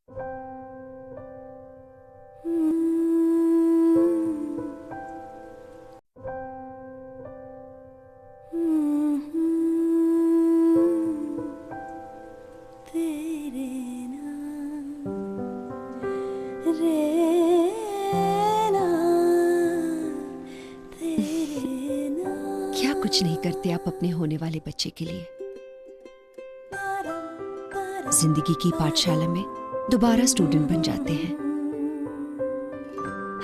क्या कुछ नहीं करते आप अपने होने वाले बच्चे के लिए? जिंदगी की पाठशाला में दोबारा स्टूडेंट बन जाते हैं।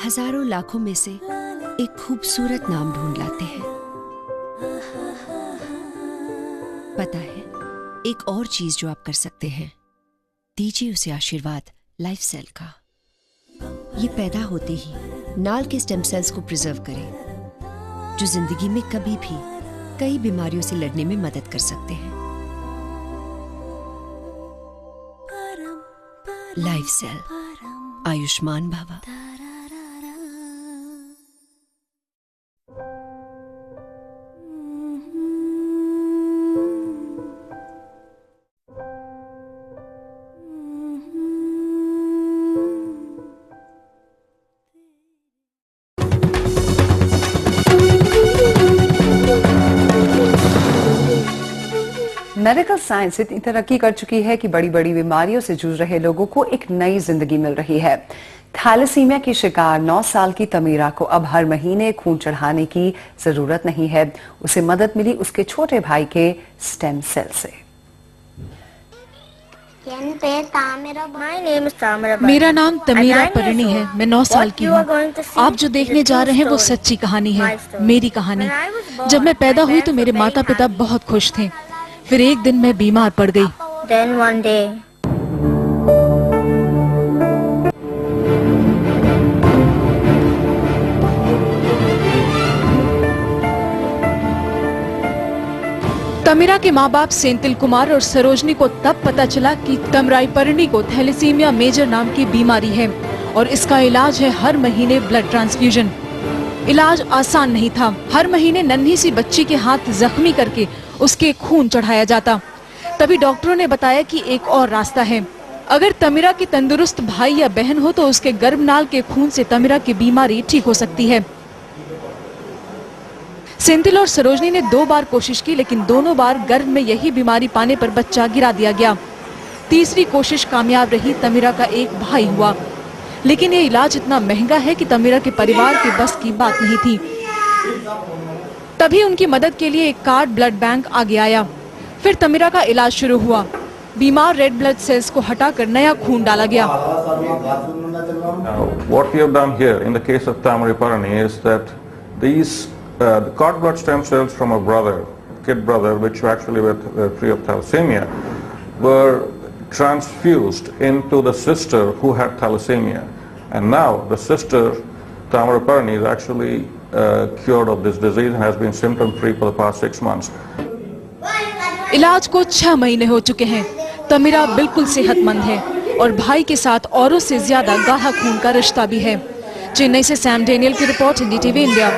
हजारों लाखों में से एक खूबसूरत नाम ढूंढ लाते हैं। पता है, एक और चीज जो आप कर सकते हैं, दीजिए उसे आशीर्वाद लाइफसेल का। ये पैदा होते ही नाल के स्टेम सेल्स को प्रिजर्व करे, जो जिंदगी में कभी भी कई बीमारियों से लड़ने में मदद कर सकते हैं। लाइफसेल, आयुष्मान भव। मेडिकल साइंस इतनी तरक्की कर चुकी है कि बड़ी बड़ी बीमारियों से जूझ रहे लोगों को एक नई जिंदगी मिल रही है। थैलेसीमिया की शिकार 9 साल की तमीरा को अब हर महीने खून चढ़ाने की जरूरत नहीं है। उसे मदद मिली उसके छोटे भाई के स्टेम सेल से। मेरा नाम तमीरा परिणी है। मैं 9 साल की हूँ। आप जो देखने जा रहे हैं वो सच्ची कहानी है, मेरी कहानी। जब मैं पैदा हुई तो मेरे माता पिता बहुत खुश थे। फिर एक दिन मैं बीमार पड़ गई। Then one day, तमीरा के माँ बाप सेंथिल कुमार और सरोजनी को तब पता चला कि तमराई परिणी को थैलेसीमिया मेजर नाम की बीमारी है और इसका इलाज है हर महीने ब्लड ट्रांसफ्यूजन। इलाज आसान नहीं था। हर महीने नन्ही सी बच्ची के हाथ जख्मी करके उसके खून चढ़ाया जाता। तभी डॉक्टरों ने बताया कि एक और रास्ता है। अगर तमीरा की तंदुरुस्त भाई या बहन हो तो उसके गर्भनाल के खून से तमीरा की बीमारी ठीक हो सकती है। सेंथिल और सरोजनी ने 2 बार कोशिश की, लेकिन दोनों बार गर्भ में यही बीमारी पाने पर बच्चा गिरा दिया गया। तीसरी कोशिश कामयाब रही। तमीरा का एक भाई हुआ, लेकिन ये इलाज इतना महंगा है कि तमीरा के परिवार के बस की बात नहीं थी। तभी उनकी मदद के लिए एक कार्ड ब्लड बैंक आगे आया। फिर तमीरा का इलाज शुरू हुआ। बीमार रेड ब्लड सेल्स को हटाकर नया खून डाला गया। What we have done here in the case of Tamari Parani is that these the cord blood stem cells from a kid brother, which actually were free of thalassemia, were transfused into the sister who had thalassemia, and now the sister Tamari Parani is actually cured of this disease and has been symptom free for the past 6 months. इलाज को 6 महीने हो चुके हैं। तमीरा बिल्कुल सेहतमंद है और भाई के साथ औरों से ज्यादा गाढ़ा खून का रिश्ता भी है। चेन्नई से सैम डेनियल की report, NDTV India.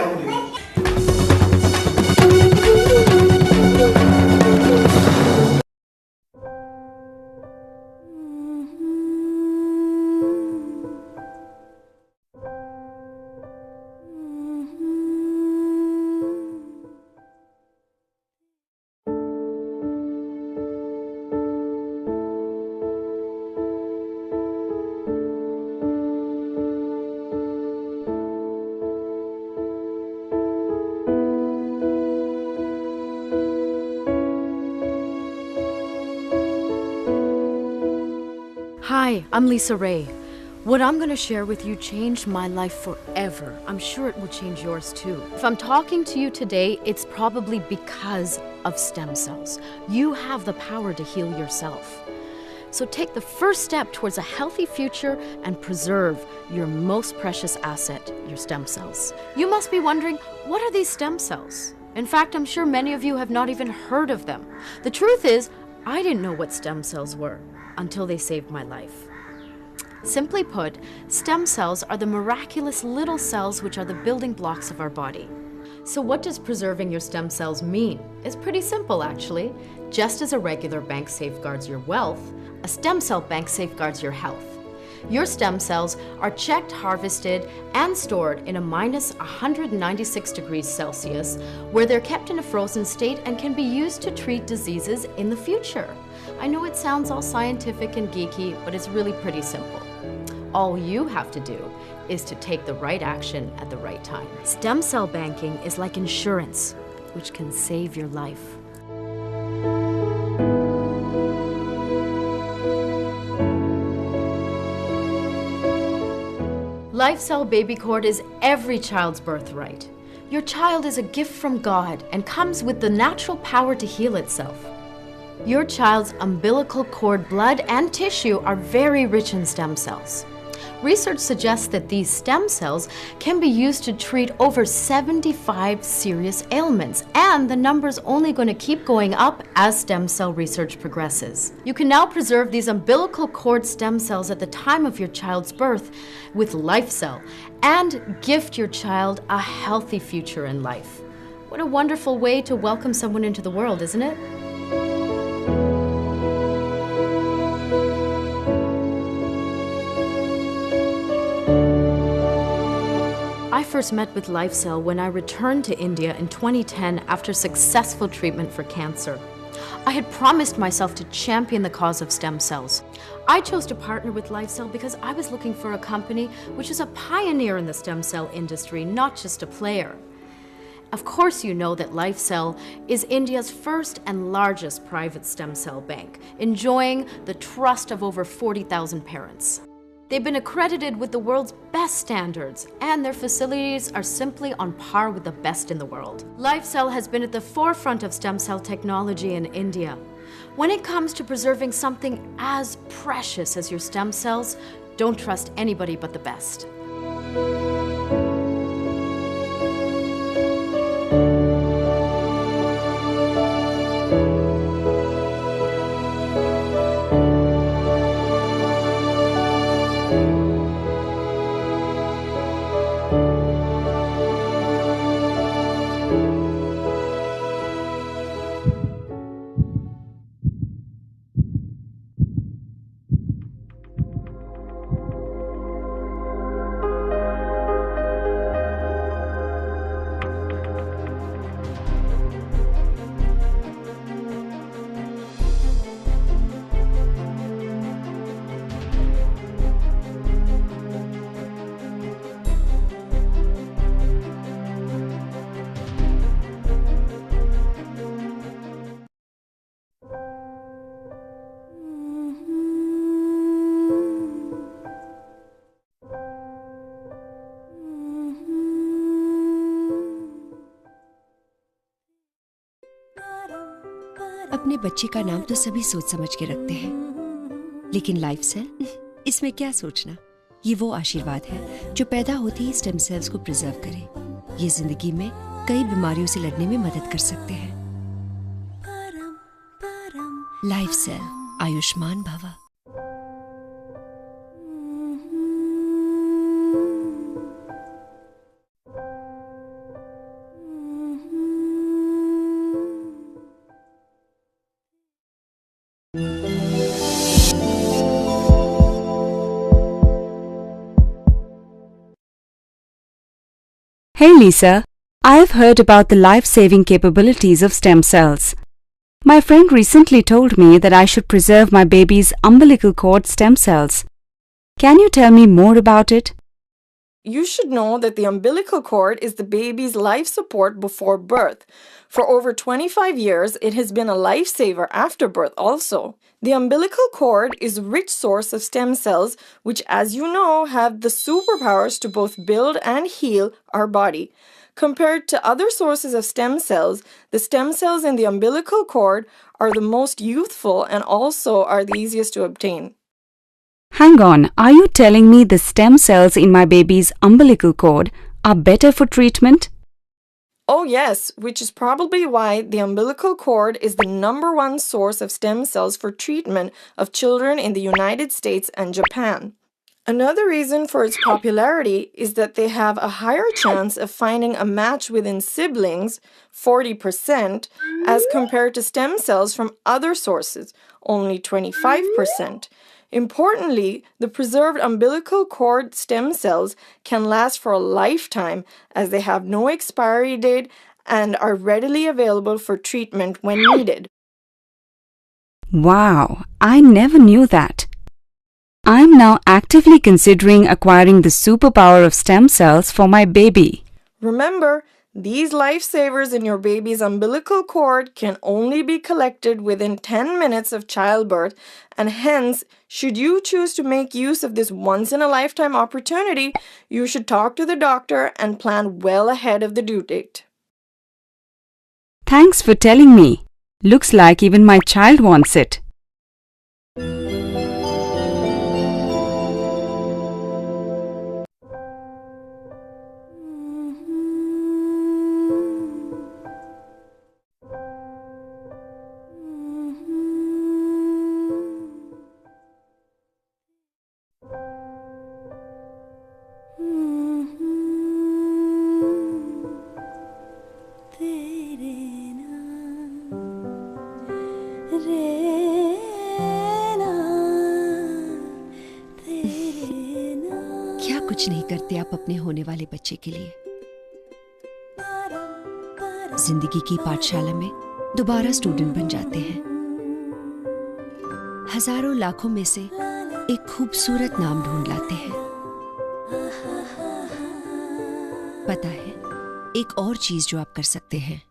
Hi, I'm Lisa Ray. What I'm going to share with you changed my life forever. I'm sure it will change yours too. If I'm talking to you today, it's probably because of stem cells. You have the power to heal yourself. So take the first step towards a healthy future and preserve your most precious asset, your stem cells. You must be wondering, what are these stem cells? In fact, I'm sure many of you have not even heard of them. The truth is, I didn't know what stem cells were until they saved my life. Simply put, stem cells are the miraculous little cells which are the building blocks of our body. So what does preserving your stem cells mean? It's pretty simple, actually. Just as a regular bank safeguards your wealth, a stem cell bank safeguards your health. Your stem cells are checked, harvested, and stored in a minus 196 degrees Celsius, where they're kept in a frozen state and can be used to treat diseases in the future. I know it sounds all scientific and geeky, but it's really pretty simple. All you have to do is to take the right action at the right time. Stem cell banking is like insurance, which can save your life. Lifecell baby cord is every child's birthright. Your child is a gift from God and comes with the natural power to heal itself. Your child's umbilical cord blood and tissue are very rich in stem cells. Research suggests that these stem cells can be used to treat over 75 serious ailments, and the number's only going to keep going up as stem cell research progresses. You can now preserve these umbilical cord stem cells at the time of your child's birth with Lifecell and gift your child a healthy future in life. What a wonderful way to welcome someone into the world, isn't it? I first met with Lifecell when I returned to India in 2010 after successful treatment for cancer. I had promised myself to champion the cause of stem cells. I chose to partner with Lifecell because I was looking for a company which is a pioneer in the stem cell industry, not just a player. Of course you know that Lifecell is India's first and largest private stem cell bank, enjoying the trust of over 40,000 parents. They've been accredited with the world's best standards, and their facilities are simply on par with the best in the world. Lifecell has been at the forefront of stem cell technology in India. When it comes to preserving something as precious as your stem cells, don't trust anybody but the best. अपने बच्चे का नाम तो सभी सोच समझ के रखते हैं, लेकिन लाइफसेल, इसमें क्या सोचना? ये वो आशीर्वाद है जो पैदा होते ही स्टेम सेल्स को प्रिजर्व करे। ये जिंदगी में कई बीमारियों से लड़ने में मदद कर सकते हैं। लाइफसेल, आयुष्मान भव। Hey Lisa, I have heard about the life-saving capabilities of stem cells. My friend recently told me that I should preserve my baby's umbilical cord stem cells. Can you tell me more about it? You should know that the umbilical cord is the baby's life support before birth. For over 25 years, it has been a lifesaver after birth also. The umbilical cord is a rich source of stem cells, which, as you know, have the superpowers to both build and heal our body. Compared to other sources of stem cells, the stem cells in the umbilical cord are the most youthful and also are the easiest to obtain. Hang on, are you telling me the stem cells in my baby's umbilical cord are better for treatment? Oh yes, which is probably why the umbilical cord is the #1 source of stem cells for treatment of children in the United States and Japan. Another reason for its popularity is that they have a higher chance of finding a match within siblings, 40%, as compared to stem cells from other sources, only 25%. Importantly, the preserved umbilical cord stem cells can last for a lifetime as they have no expiry date and are readily available for treatment when needed. Wow, I never knew that. I'm now actively considering acquiring the superpower of stem cells for my baby. Remember, these lifesavers in your baby's umbilical cord can only be collected within 10 minutes of childbirth, and hence, should you choose to make use of this once-in-a-lifetime opportunity, you should talk to the doctor and plan well ahead of the due date. Thanks for telling me. Looks like even my child wants it. क्या कुछ नहीं करते आप अपने होने वाले बच्चे के लिए? जिंदगी की पाठशाला में दोबारा स्टूडेंट बन जाते हैं। हजारों लाखों में से एक खूबसूरत नाम ढूंढ लाते हैं। पता है, एक और चीज जो आप कर सकते हैं,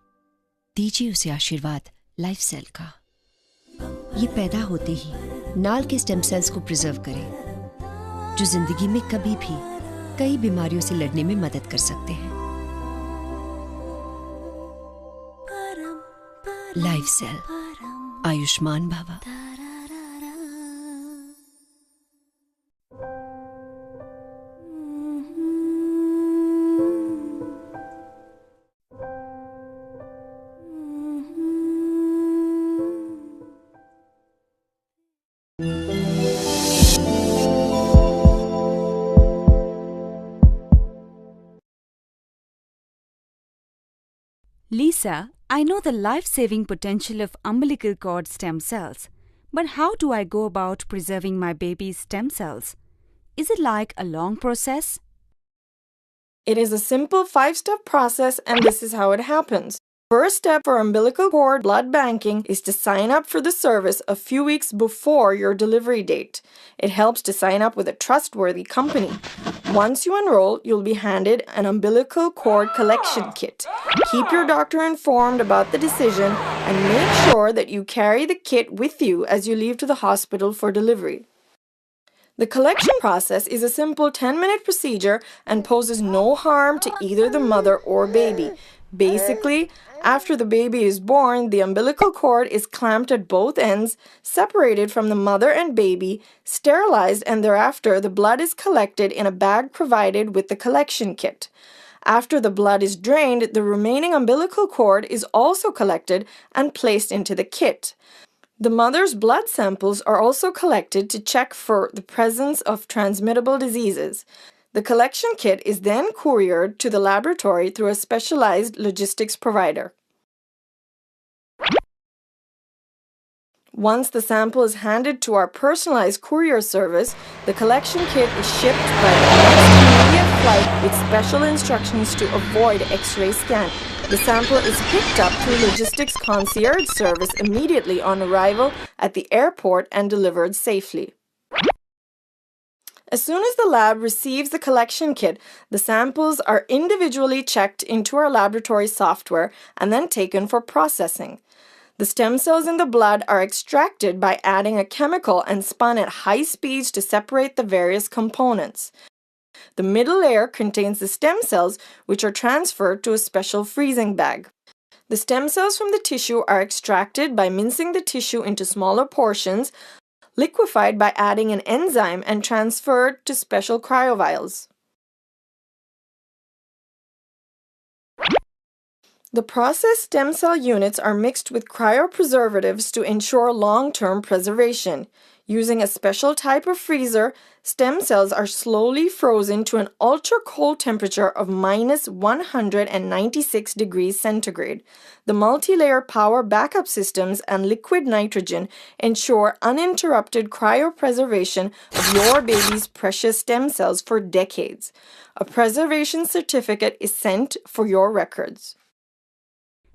दीजिए उसे आशीर्वाद लाइफसेल का। ये पैदा होते ही नाल के स्टेम सेल्स को प्रिजर्व करे, जो जिंदगी में कभी भी कई बीमारियों से लड़ने में मदद कर सकते हैं। लाइफसेल, आयुष्मान भवा। Lisa, I know the life-saving potential of umbilical cord stem cells, but how do I go about preserving my baby's stem cells? Is it like a long process? It is a simple 5-step process, and this is how it happens. First step for umbilical cord blood banking is to sign up for the service a few weeks before your delivery date. It helps to sign up with a trustworthy company. Once you enroll, you'll be handed an umbilical cord collection kit. Keep your doctor informed about the decision and make sure that you carry the kit with you as you leave to the hospital for delivery. The collection process is a simple 10-minute procedure and poses no harm to either the mother or baby. Basically, after the baby is born, the umbilical cord is clamped at both ends, separated from the mother and baby, sterilized, and thereafter the blood is collected in a bag provided with the collection kit. After the blood is drained, the remaining umbilical cord is also collected and placed into the kit. The mother's blood samples are also collected to check for the presence of transmittable diseases. The collection kit is then couriered to the laboratory through a specialized logistics provider. Once the sample is handed to our personalized courier service, the collection kit is shipped by the next immediate flight with special instructions to avoid X-ray scan. The sample is picked up through logistics concierge service immediately on arrival at the airport and delivered safely. As soon as the lab receives the collection kit, the samples are individually checked into our laboratory software and then taken for processing. The stem cells in the blood are extracted by adding a chemical and spun at high speeds to separate the various components. The middle layer contains the stem cells, which are transferred to a special freezing bag. The stem cells from the tissue are extracted by mincing the tissue into smaller portions, liquefied by adding an enzyme, and transferred to special cryovials. The processed stem cell units are mixed with cryopreservatives to ensure long-term preservation. Using a special type of freezer, stem cells are slowly frozen to an ultra-cold temperature of minus 196 degrees centigrade. The multi-layer power backup systems and liquid nitrogen ensure uninterrupted cryopreservation of your baby's precious stem cells for decades. A preservation certificate is sent for your records.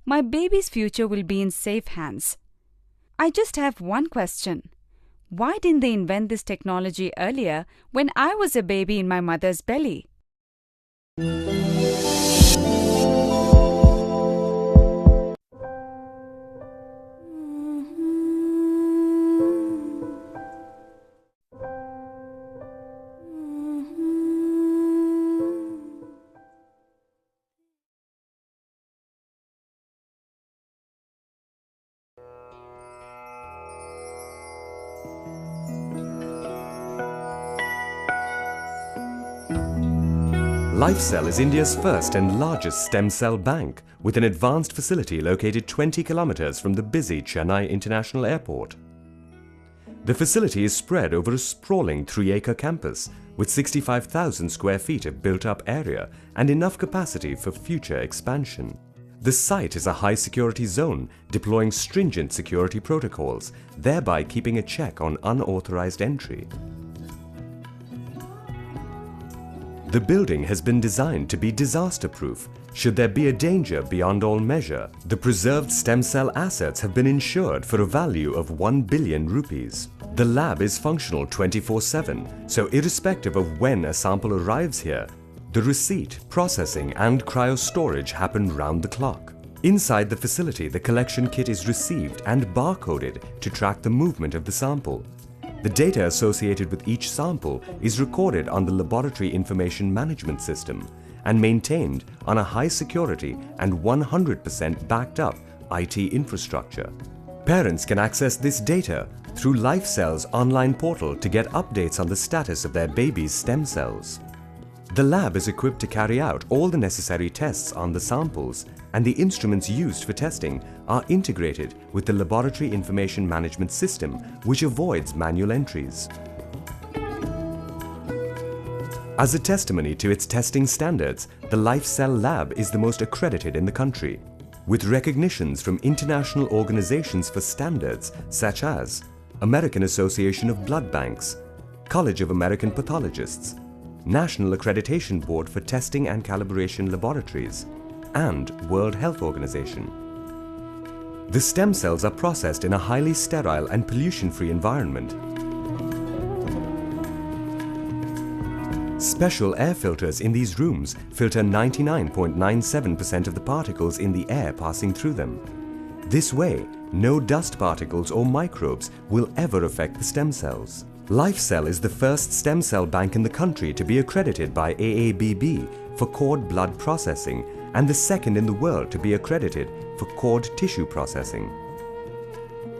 My baby's future will be in safe hands. I just have one question. Why didn't they invent this technology earlier when I was a baby in my mother's belly? Lifecell is India's first and largest stem cell bank, with an advanced facility located 20 kilometers from the busy Chennai International Airport. The facility is spread over a sprawling 3-acre campus with 65,000 square feet of built-up area and enough capacity for future expansion. The site is a high-security zone, deploying stringent security protocols, thereby keeping a check on unauthorized entry. The building has been designed to be disaster-proof. Should there be a danger beyond all measure, the preserved stem cell assets have been insured for a value of 1 billion rupees. The lab is functional 24/7, so irrespective of when a sample arrives here, the receipt, processing and cryo-storage happen round the clock. Inside the facility, the collection kit is received and barcoded to track the movement of the sample. The data associated with each sample is recorded on the Laboratory Information Management System and maintained on a high security and 100% backed up IT infrastructure. Parents can access this data through Lifecell's online portal to get updates on the status of their baby's stem cells. The lab is equipped to carry out all the necessary tests on the samples, and the instruments used for testing are integrated with the Laboratory Information Management System, which avoids manual entries. As a testimony to its testing standards, the Lifecell lab is the most accredited in the country, with recognitions from international organizations for standards such as American Association of Blood Banks, College of American Pathologists, National Accreditation Board for Testing and Calibration Laboratories, and World Health Organization. The stem cells are processed in a highly sterile and pollution-free environment. Special air filters in these rooms filter 99.97% of the particles in the air passing through them. This way, no dust particles or microbes will ever affect the stem cells. Lifecell is the first stem cell bank in the country to be accredited by AABB for cord blood processing and the second in the world to be accredited for cord tissue processing.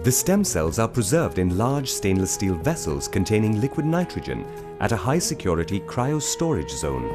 The stem cells are preserved in large stainless steel vessels containing liquid nitrogen at a high security cryo storage zone.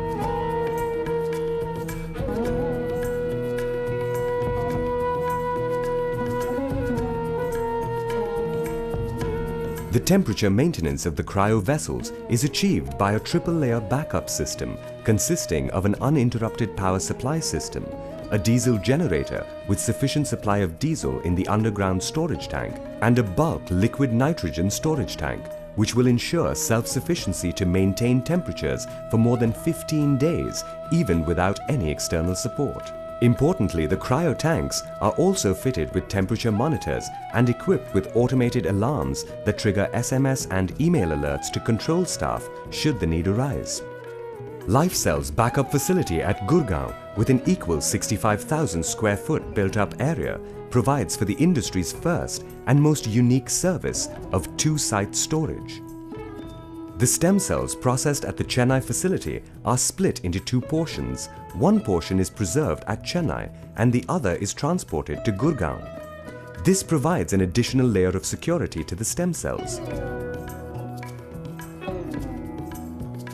The temperature maintenance of the cryo vessels is achieved by a triple-layer backup system consisting of an uninterrupted power supply system, a diesel generator with sufficient supply of diesel in the underground storage tank, and a bulk liquid nitrogen storage tank, which will ensure self-sufficiency to maintain temperatures for more than 15 days, even without any external support. Importantly, the cryo tanks are also fitted with temperature monitors and equipped with automated alarms that trigger SMS and email alerts to control staff should the need arise. Lifecell's backup facility at Gurgaon, with an equal 65,000 square foot built-up area, provides for the industry's first and most unique service of two-site storage. The stem cells processed at the Chennai facility are split into two portions. One portion is preserved at Chennai and the other is transported to Gurgaon. This provides an additional layer of security to the stem cells.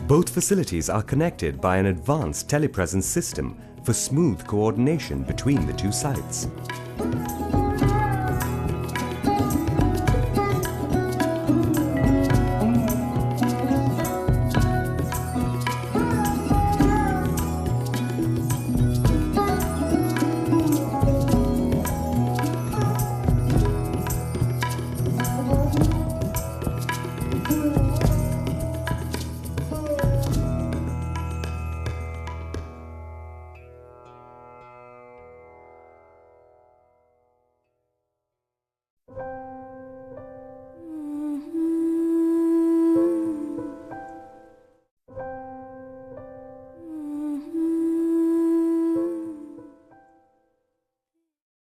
Both facilities are connected by an advanced telepresence system for smooth coordination between the two sites.